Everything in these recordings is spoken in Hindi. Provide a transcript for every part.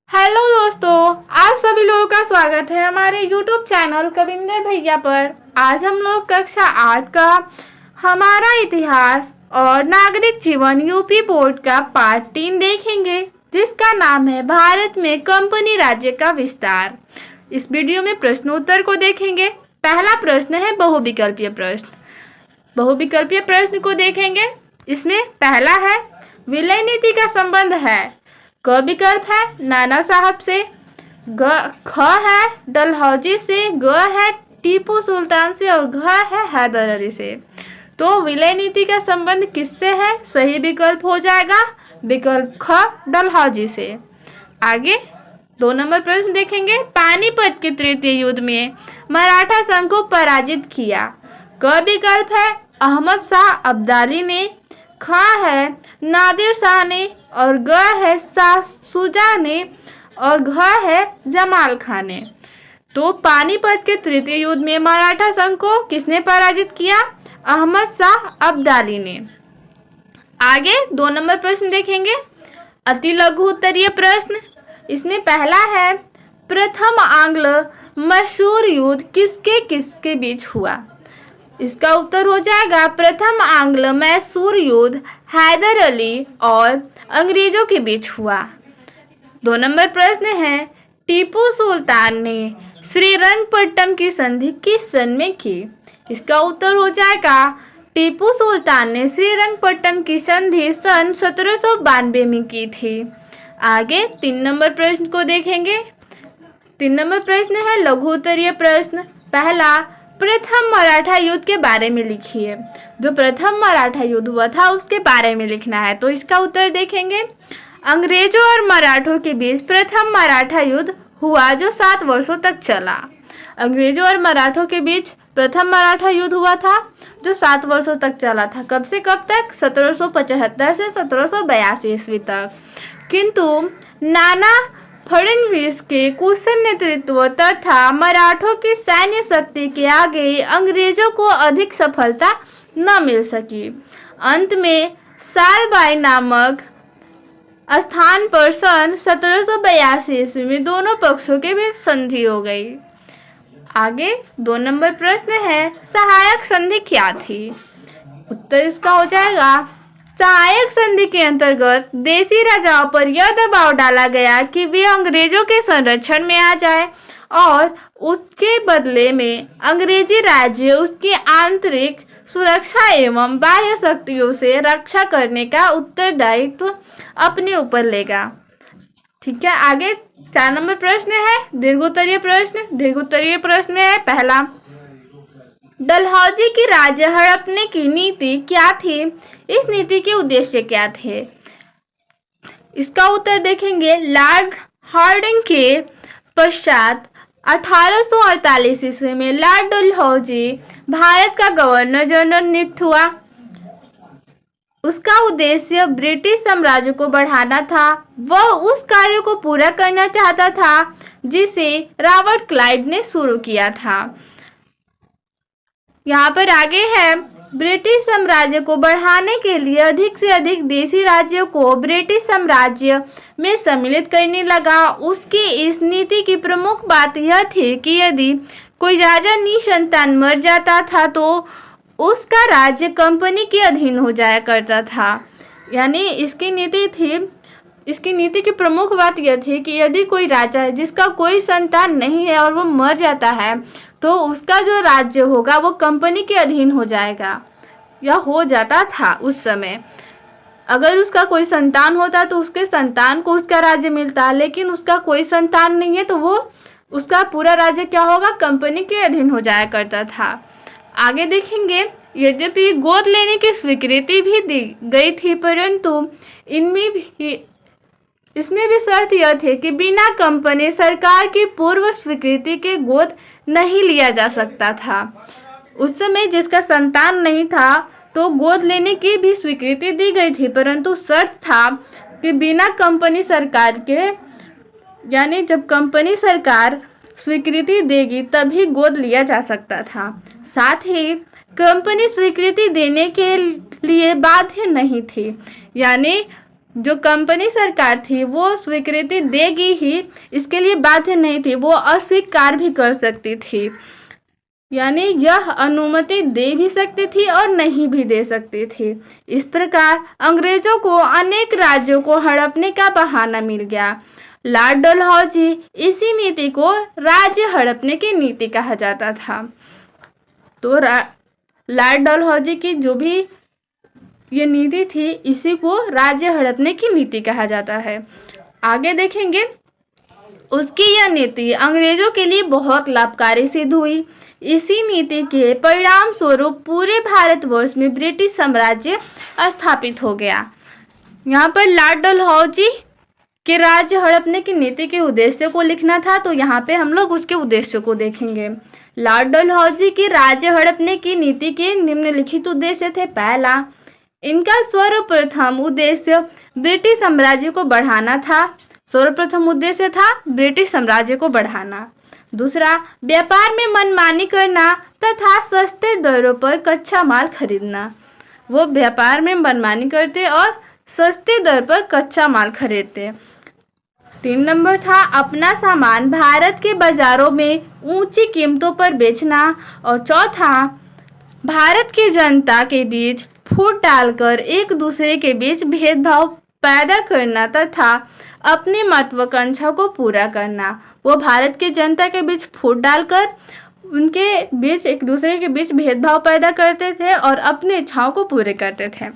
हेलो दोस्तों, आप सभी लोगों का स्वागत है हमारे YouTube चैनल कविंदर भैया पर। आज हम लोग कक्षा 8 का हमारा इतिहास और नागरिक जीवन यूपी बोर्ड का पार्ट 3 देखेंगे, जिसका नाम है भारत में कंपनी राज्य का विस्तार। इस वीडियो में प्रश्नोत्तर को देखेंगे। पहला प्रश्न है बहुविकल्पीय प्रश्न। बहुविकल्पीय प्रश्न को देखेंगे। इसमें पहला है, विलय नीति का संबंध है। क विकल्प है नाना साहब से, ख है डलहौजी से, ग है टीपू सुल्तान से और घ है हैदर अली से। तो विलय नीति का संबंध किससे है? सही विकल्प हो जाएगा विकल्प ख डलहौजी से। आगे 2 नंबर प्रश्न देखेंगे। पानीपत के तृतीय युद्ध में मराठा संघ को पराजित किया। क विकल्प है अहमद शाह अब्दाली ने, ख है नादिर शाह ने और ग है शाह शुजा ने और घ है जमाल खान ने। तो पानीपत के तृतीय युद्ध में मराठा संघ को किसने पराजित किया? अहमद शाह अब्दाली ने। आगे 2 नंबर प्रश्न देखेंगे। अति लघु उत्तरीय प्रश्न। इसमें पहला है, प्रथम आंग्ल मैसूर युद्ध किसके किसके बीच हुआ? इसका उत्तर हो जाएगा प्रथम आंग्ल मैसूर युद्ध हैदर अली और अंग्रेजों के बीच हुआ। 2 नंबर प्रश्न है, टीपू सुल्तान ने श्रीरंगपट्टम की संधि किस सन में की? इसका उत्तर हो जाएगा टीपू सुल्तान ने श्रीरंगपट्टम की संधि सन 1792 में की थी। आगे 3 नंबर प्रश्न को देखेंगे। 3 नंबर प्रश्न है लघु उत्तरीय प्रश्न। पहला, प्रथम मराठा युद्ध के बारे में लिखिए। जो प्रथम मराठा युद्ध हुआ था उसके बारे में लिखना है। तो इसका उत्तर देखेंगे। अंग्रेजों और मराठों के बीच प्रथम मराठा युद्ध हुआ जो 7 वर्षों तक चला। अंग्रेजों और मराठों के बीच प्रथम मराठा युद्ध हुआ था जो 7 वर्षों तक चला था। कब से कब तक? 1775 से 1782 ईस्वी तक। किंतु नाना फडणवीस के कुशल नेतृत्व तथा मराठों की सैन्य शक्ति के आगे अंग्रेजों को अधिक सफलता न मिल सकी। अंत में सालबाई नामक स्थान पर सन 1782 ईस्वी में दोनों पक्षों के बीच संधि हो गई। आगे 2 नंबर प्रश्न है, सहायक संधि क्या थी? उत्तर इसका हो जाएगा सहायक संधि के अंतर्गत देशी राजाओं पर यह दबाव डाला गया कि वे अंग्रेजों के संरक्षण में आ जाए और उसके बदले में अंग्रेजी राज्य उसकी आंतरिक सुरक्षा एवं बाह्य शक्तियों से रक्षा करने का उत्तरदायित्व अपने ऊपर लेगा। ठीक है। आगे 4 नंबर प्रश्न है दीर्घोत्तरीय प्रश्न। दीर्घोत्तरीय प्रश्न है पहला, डलहौजी की राज्य हड़पने की नीति क्या थी? इस नीति के उद्देश्य क्या थे? इसका उत्तर देखेंगे। लॉर्ड हार्डिंग के पश्चात 1848 ईस्वी में लॉर्ड डलहौजी भारत का गवर्नर जनरल नियुक्त हुआ। उसका उद्देश्य ब्रिटिश साम्राज्य को बढ़ाना था। वह उस कार्य को पूरा करना चाहता था जिसे रॉबर्ट क्लाइव ने शुरू किया था। यहाँ पर आगे है, ब्रिटिश साम्राज्य को बढ़ाने के लिए अधिक से अधिक देशी राज्यों को ब्रिटिश साम्राज्य में सम्मिलित करने लगा। उसकी इस नीति की प्रमुख बात यह थी कि यदि कोई राजा निसंतान मर जाता था तो उसका राज्य कंपनी के अधीन हो जाया करता था। यानी इसकी नीति की प्रमुख बात यह थी कि यदि कोई राजा है जिसका कोई संतान नहीं है और वो मर जाता है तो उसका जो राज्य होगा वो कंपनी के अधीन हो जाएगा या हो जाता था उस समय। अगर उसका कोई संतान होता तो उसके संतान को उसका राज्य मिलता, लेकिन उसका कोई संतान नहीं है तो वो उसका पूरा राज्य क्या होगा? कंपनी के अधीन हो जाया करता था। आगे देखेंगे, यद्यपि गोद लेने की स्वीकृति भी दी गई थी परंतु इसमें भी शर्त यह थी कि बिना कंपनी सरकार की पूर्व स्वीकृति के गोद नहीं लिया जा सकता था। उस समय जिसका संतान नहीं था तो गोद लेने की भी स्वीकृति दी गई थी, परंतु शर्त था कि बिना कंपनी सरकार के, यानी जब कंपनी सरकार स्वीकृति देगी तभी गोद लिया जा सकता था। साथ ही कंपनी स्वीकृति देने के लिए बाध्य नहीं थी, यानी जो कंपनी सरकार थी वो स्वीकृति देगी ही, इसके लिए बाध्य नहीं थी, वो अस्वीकार भी कर सकती थी। यानी यह अनुमति दे भी सकती थी और नहीं भी दे सकती थी। इस प्रकार अंग्रेजों को अनेक राज्यों को हड़पने का बहाना मिल गया। लॉर्ड डलहौजी इसी नीति को राज्य हड़पने की नीति कहा जाता था। तो लॉर्ड डलहौजी की जो भी ये नीति थी, इसी को राज्य हड़पने की नीति कहा जाता है। आगे देखेंगे, उसकी यह नीति अंग्रेजों के लिए बहुत लाभकारी सिद्ध हुई। इसी नीति के परिणाम स्वरूप पूरे भारतवर्ष में ब्रिटिश साम्राज्य स्थापित हो गया। यहाँ पर लॉर्ड डलहौजी के राज्य हड़पने की नीति के उद्देश्य को लिखना था, तो यहाँ पे हम लोग उसके उद्देश्य को देखेंगे। लॉर्ड डलहौजी की राज्य हड़पने की नीति के निम्नलिखित उद्देश्य थे। पहला, इनका सर्वप्रथम उद्देश्य ब्रिटिश साम्राज्य को बढ़ाना था। सर्वप्रथम उद्देश्य था ब्रिटिश साम्राज्य को बढ़ाना। दूसरा, व्यापार में मनमानी करना तथा सस्ते दरों पर कच्चा माल खरीदना। वो व्यापार में मनमानी करते और सस्ते दर पर कच्चा माल खरीदते। 3 नंबर था अपना सामान भारत के बाजारों में ऊंची कीमतों पर बेचना। और चौथा, भारत की जनता के बीच फूट डालकर एक दूसरे के बीच भेदभाव पैदा करना तथा अपनी महत्वाकांक्षा को पूरा करना। वो भारत की जनता के बीच फूट डालकर उनके बीच एक दूसरे के बीच भेदभाव पैदा करते थे और अपनी इच्छाओं को पूरे करते थे।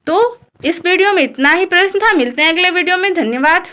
तो इस वीडियो में इतना ही प्रश्न था। मिलते हैं अगले वीडियो में। धन्यवाद।